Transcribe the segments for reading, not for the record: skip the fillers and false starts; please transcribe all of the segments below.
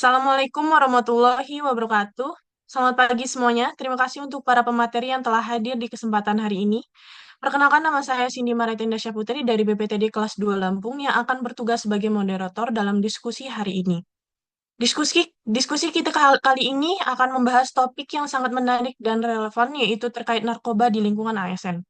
Assalamualaikum warahmatullahi wabarakatuh. Selamat pagi semuanya. Terima kasih untuk para pemateri yang telah hadir di kesempatan hari ini. Perkenalkan nama saya Cindy Maritinda Syaputri dari BPTD kelas 2 Lampung yang akan bertugas sebagai moderator dalam diskusi hari ini. Diskusi kita kali ini akan membahas topik yang sangat menarik dan relevan, yaitu terkait narkoba di lingkungan ASN.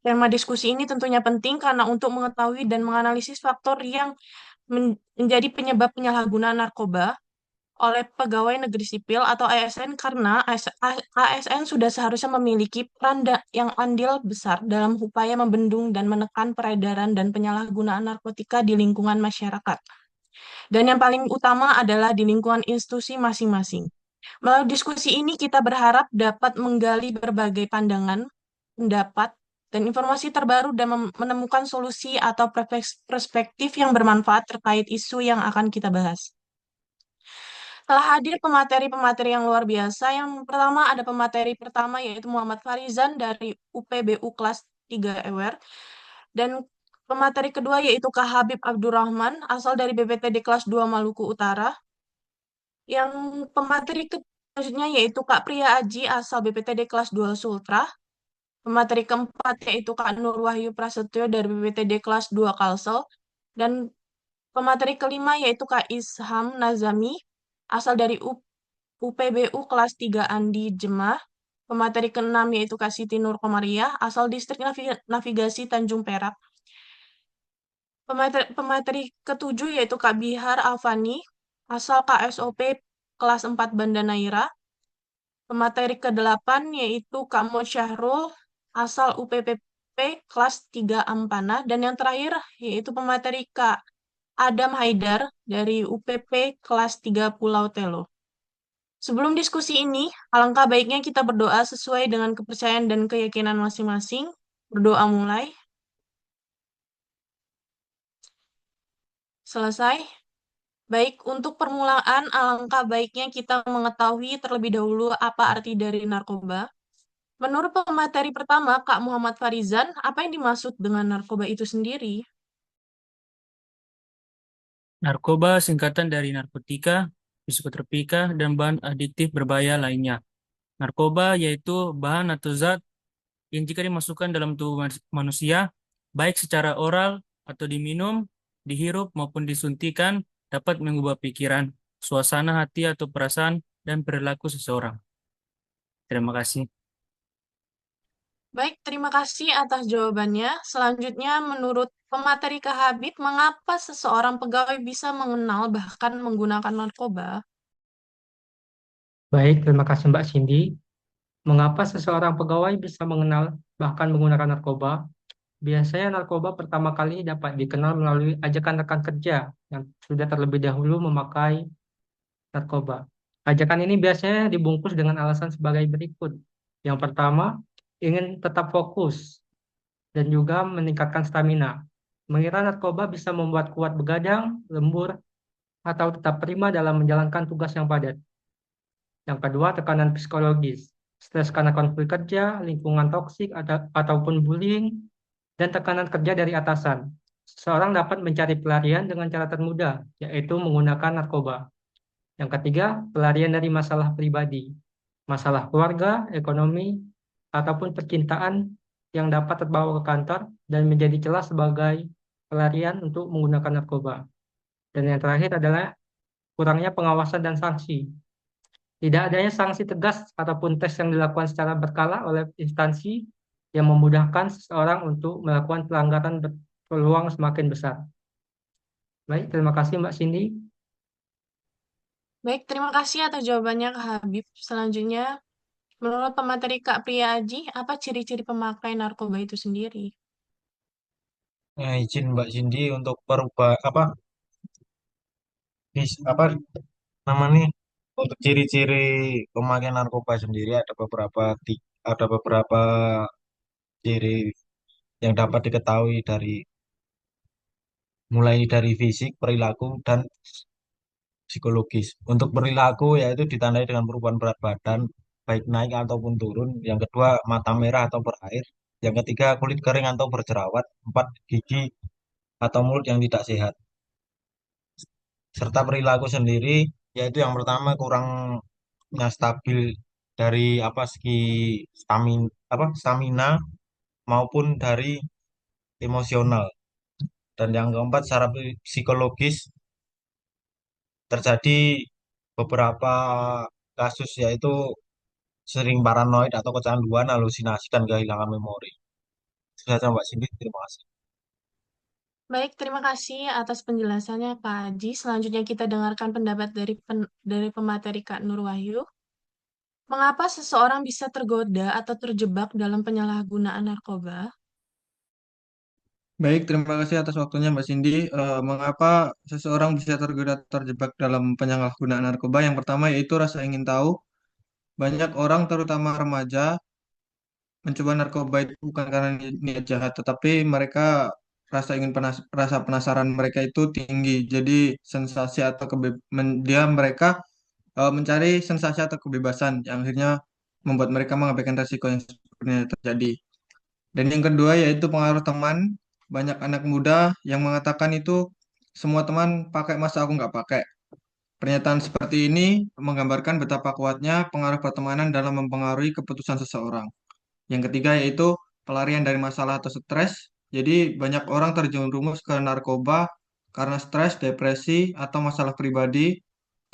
Tema diskusi ini tentunya penting karena untuk mengetahui dan menganalisis faktor yang menjadi penyebab penyalahgunaan narkoba oleh pegawai negeri sipil atau ASN, karena ASN sudah seharusnya memiliki peran yang andil besar dalam upaya membendung dan menekan peredaran dan penyalahgunaan narkotika di lingkungan masyarakat. Dan yang paling utama adalah di lingkungan institusi masing-masing. Melalui diskusi ini kita berharap dapat menggali berbagai pandangan, pendapat, dan informasi terbaru dan menemukan solusi atau perspektif yang bermanfaat terkait isu yang akan kita bahas. Telah hadir pemateri-pemateri yang luar biasa. Yang pertama ada pemateri pertama yaitu Muhammad Farizan dari UPBU kelas 3 EWR. Dan pemateri kedua yaitu Kak Habib Abdurrahman asal dari BPTD kelas 2 Maluku Utara. Yang pemateri selanjutnya yaitu Kak Priya Aji asal BPTD kelas 2 Sultra. Pemateri keempat yaitu Kak Nur Wahyu Prasetyo dari BPTD kelas 2 Kalsel. Dan pemateri kelima yaitu Kak Isham Nazami asal dari UPBU kelas 3 Andi Jemah. Pemateri keenam yaitu Kak Siti Nur Komariah asal Distrik Navigasi Tanjung Perak. Pemateri ketujuh yaitu Kak Bihar Alfani asal KSOP kelas 4 Banda Naira. Pemateri kedelapan yaitu Kak Mo Syahrul asal UPPP kelas 3 Ampana. Dan yang terakhir yaitu pemateri Kak Adam Haidar dari UPP kelas 3 Pulau Telo. Sebelum diskusi ini, alangkah baiknya kita berdoa sesuai dengan kepercayaan dan keyakinan masing-masing. Berdoa mulai. Selesai. Baik, untuk permulaan, alangkah baiknya kita mengetahui terlebih dahulu apa arti dari narkoba. Menurut pemateri pertama, Kak Muhammad Farizan, apa yang dimaksud dengan narkoba itu sendiri? Narkoba singkatan dari narkotika, psikotropika, dan bahan adiktif berbahaya lainnya. Narkoba yaitu bahan atau zat yang jika dimasukkan dalam tubuh manusia, baik secara oral atau diminum, dihirup maupun disuntikan, dapat mengubah pikiran, suasana hati atau perasaan, dan perilaku seseorang. Terima kasih. Baik, terima kasih atas jawabannya. Selanjutnya, menurut pemateri Kak Habib, mengapa seseorang pegawai bisa mengenal bahkan menggunakan narkoba? Baik, terima kasih Mbak Cindy. Mengapa seseorang pegawai bisa mengenal bahkan menggunakan narkoba? Biasanya narkoba pertama kali dapat dikenal melalui ajakan rekan kerja yang sudah terlebih dahulu memakai narkoba. Ajakan ini biasanya dibungkus dengan alasan sebagai berikut. Yang pertama, ingin tetap fokus dan juga meningkatkan stamina. Mengira narkoba bisa membuat kuat begadang, lembur, atau tetap prima dalam menjalankan tugas yang padat. Yang kedua, tekanan psikologis. Stres karena konflik kerja, lingkungan toksik, ataupun bullying, dan tekanan kerja dari atasan. Seseorang dapat mencari pelarian dengan cara termudah, yaitu menggunakan narkoba. Yang ketiga, pelarian dari masalah pribadi. Masalah keluarga, ekonomi, ataupun percintaan yang dapat terbawa ke kantor dan menjadi celah sebagai pelarian untuk menggunakan narkoba. Dan yang terakhir adalah kurangnya pengawasan dan sanksi. Tidak adanya sanksi tegas ataupun tes yang dilakukan secara berkala oleh instansi yang memudahkan seseorang untuk melakukan pelanggaran berpeluang semakin besar. Baik, terima kasih Mbak Cindy. Baik, terima kasih atas jawabannya Kak Habib. Selanjutnya, menurut pemateri Kak Priya Aji, apa ciri-ciri pemakai narkoba itu sendiri? Izin Mbak Cindy untuk perubah apa namanya untuk ciri-ciri pemakaian narkoba sendiri ada beberapa ciri yang dapat diketahui dari mulai dari fisik, perilaku dan psikologis. Untuk perilaku yaitu ditandai dengan perubahan berat badan baik naik ataupun turun. Yang kedua mata merah atau berair. Yang ketiga kulit kering atau berjerawat. Empat gigi atau mulut yang tidak sehat. Serta perilaku sendiri Yaitu yang pertama kurangnya stabil dari apa segi stamina maupun dari emosional. Dan yang keempat secara psikologis terjadi beberapa kasus yaitu sering paranoid atau kecanduan, halusinasi dan kehilangan memori. Itu saja Mbak Cindy, terima kasih. Baik, terima kasih atas penjelasannya Kak Haji. Selanjutnya kita dengarkan pendapat dari pemateri Kak Nur Wahyu. Mengapa seseorang bisa tergoda atau terjebak dalam penyalahgunaan narkoba? Baik, terima kasih atas waktunya Mbak Cindy. Mengapa seseorang bisa terjebak dalam penyalahgunaan narkoba? Yang pertama yaitu rasa ingin tahu. Banyak orang, terutama remaja, mencoba narkoba itu bukan karena niat jahat, tetapi mereka rasa penasaran mereka itu tinggi. Jadi sensasi atau mereka mencari sensasi atau kebebasan yang akhirnya membuat mereka mengabaikan resiko yang sebenarnya terjadi. Dan yang kedua yaitu pengaruh teman. Banyak anak muda yang mengatakan itu semua teman pakai masa aku nggak pakai. Pernyataan seperti ini menggambarkan betapa kuatnya pengaruh pertemanan dalam mempengaruhi keputusan seseorang. Yang ketiga yaitu pelarian dari masalah atau stres. Jadi banyak orang terjerumus ke narkoba karena stres, depresi, atau masalah pribadi.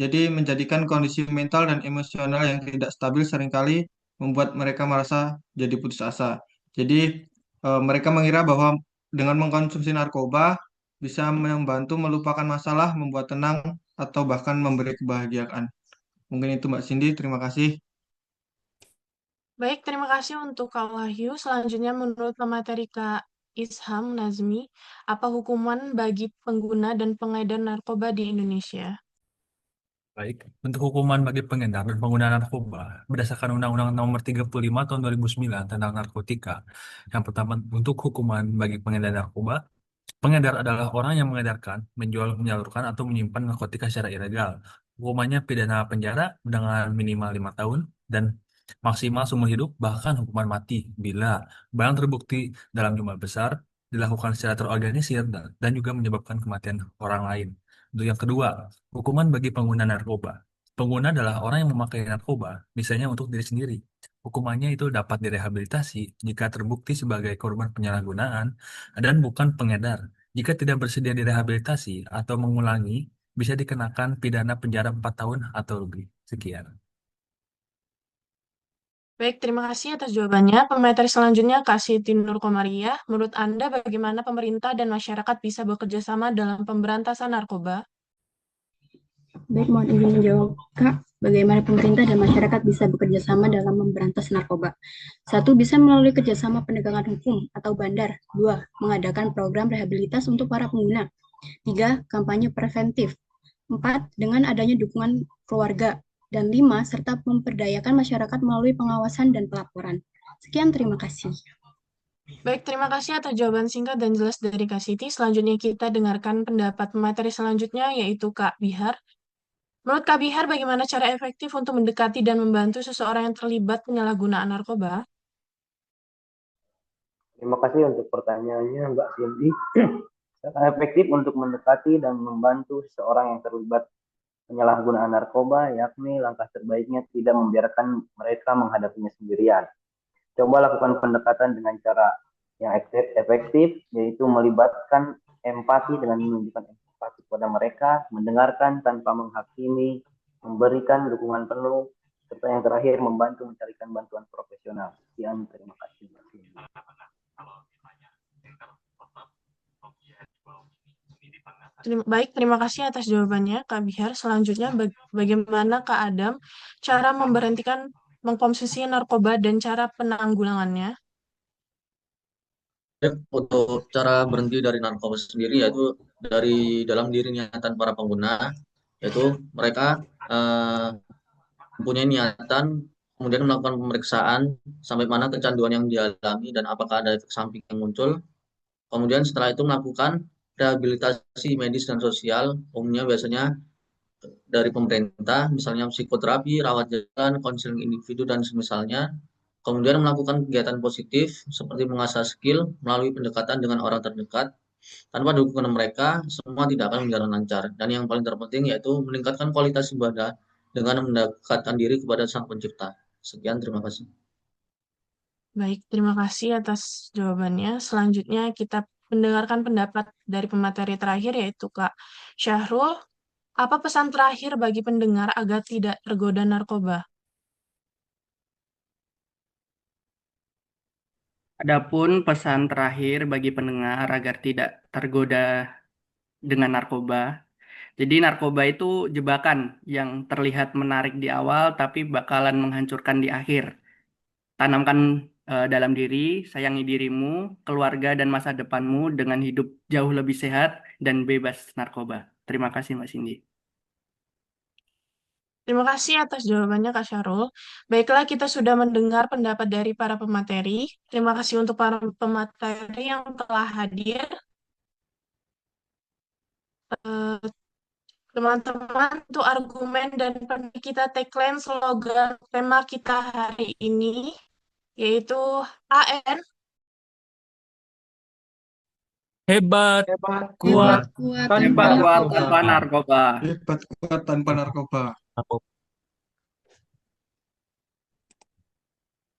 Jadi menjadikan kondisi mental dan emosional yang tidak stabil seringkali membuat mereka merasa jadi putus asa. Jadi mereka mengira bahwa dengan mengkonsumsi narkoba bisa membantu melupakan masalah, membuat tenang, atau bahkan memberi kebahagiaan. Mungkin itu Mbak Cindy, terima kasih. Baik, terima kasih untuk Kak Wahyu. Selanjutnya menurut pemateri Kak Isham Nazmi, apa hukuman bagi pengguna dan pengedar narkoba di Indonesia? Baik, untuk hukuman bagi pengedar dan pengguna narkoba berdasarkan Undang-Undang Nomor 35 Tahun 2009 tentang narkotika. Yang pertama, untuk hukuman bagi pengedar narkoba, pengedar adalah orang yang mengedarkan, menjual, menyalurkan, atau menyimpan narkotika secara ilegal. Hukumannya pidana penjara dengan minimal 5 tahun dan maksimal seumur hidup, bahkan hukuman mati bila barang terbukti dalam jumlah besar, dilakukan secara terorganisir, dan juga menyebabkan kematian orang lain. Untuk yang kedua, hukuman bagi pengguna narkoba. Pengguna adalah orang yang memakai narkoba, misalnya untuk diri sendiri. Hukumannya itu dapat direhabilitasi jika terbukti sebagai korban penyalahgunaan dan bukan pengedar. Jika tidak bersedia direhabilitasi atau mengulangi, bisa dikenakan pidana penjara 4 tahun atau lebih. Sekian. Baik, terima kasih atas jawabannya. Pemateri selanjutnya Kak Siti Nur Komariah. Menurut Anda bagaimana pemerintah dan masyarakat bisa bekerja sama dalam pemberantasan narkoba? Baik, mohon izin menjawab, Kak. Bagaimana pemerintah dan masyarakat bisa bekerja sama dalam memberantas narkoba? Satu, bisa melalui kerjasama penegakan hukum atau bandar. Dua, mengadakan program rehabilitas untuk para pengguna. Tiga, kampanye preventif. Empat, dengan adanya dukungan keluarga. Dan lima, serta memperdayakan masyarakat melalui pengawasan dan pelaporan. Sekian, terima kasih. Baik, terima kasih atas jawaban singkat dan jelas dari Kak Siti. Selanjutnya kita dengarkan pendapat pemateri selanjutnya, yaitu Kak Bihar. Menurut Kak Bihar, bagaimana cara efektif untuk mendekati dan membantu seseorang yang terlibat penyalahgunaan narkoba? Terima kasih untuk pertanyaannya, Mbak Cindy. Cara efektif untuk mendekati dan membantu seseorang yang terlibat penyalahgunaan narkoba, yakni langkah terbaiknya tidak membiarkan mereka menghadapinya sendirian. Coba lakukan pendekatan dengan cara yang efektif, yaitu melibatkan empati dengan menunjukkan empati kepada mereka, mendengarkan tanpa menghakimi, memberikan dukungan penuh, serta yang terakhir membantu mencarikan bantuan profesional. Sekian, terima kasih. Baik, terima kasih atas jawabannya, Kak Bihar. Selanjutnya, bagaimana Kak Adam cara memberhentikan mengkonsumsi narkoba dan cara penanggulangannya? Ya, untuk cara berhenti dari narkoba sendiri yaitu dari dalam diri niatan para pengguna, yaitu mereka mempunyai niatan, kemudian melakukan pemeriksaan sampai mana kecanduan yang dialami dan apakah ada efek samping yang muncul. Kemudian setelah itu melakukan rehabilitasi medis dan sosial, umumnya biasanya dari pemerintah, misalnya psikoterapi, rawat jalan, konseling individu, dan semisalnya. Kemudian melakukan kegiatan positif seperti mengasah skill melalui pendekatan dengan orang terdekat. Tanpa dukungan mereka, semua tidak akan berjalan lancar. Dan yang paling terpenting yaitu meningkatkan kualitas ibadah dengan mendekatkan diri kepada Sang Pencipta. Sekian, terima kasih. Baik, terima kasih atas jawabannya. Selanjutnya kita mendengarkan pendapat dari pemateri terakhir yaitu Kak Syahrul. Apa pesan terakhir bagi pendengar agar tidak tergoda narkoba? Adapun pesan terakhir bagi pendengar agar tidak tergoda dengan narkoba. Jadi narkoba itu jebakan yang terlihat menarik di awal tapi bakalan menghancurkan di akhir. Tanamkan dalam diri, sayangi dirimu, keluarga dan masa depanmu dengan hidup jauh lebih sehat dan bebas narkoba. Terima kasih Mas Cindy. Terima kasih atas jawabannya Kak Syahrul. Baiklah, kita sudah mendengar pendapat dari para pemateri. Terima kasih untuk para pemateri yang telah hadir. Eh, Teman-teman, untuk argumen dan kita tagline slogan tema kita hari ini, yaitu AN, Hebat, Hebat, kuat, kuat tanpa Hebat kuat narkoba. tanpa narkoba. Hebat kuat tanpa narkoba.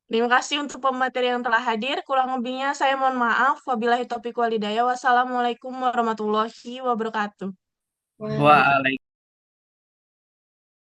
Terima kasih untuk pemateri yang telah hadir. Kurang lebihnya saya mohon maaf. Wabillahi taufiq walhidayah. Wassalamualaikum warahmatullahi wabarakatuh. Waalaikumsalam.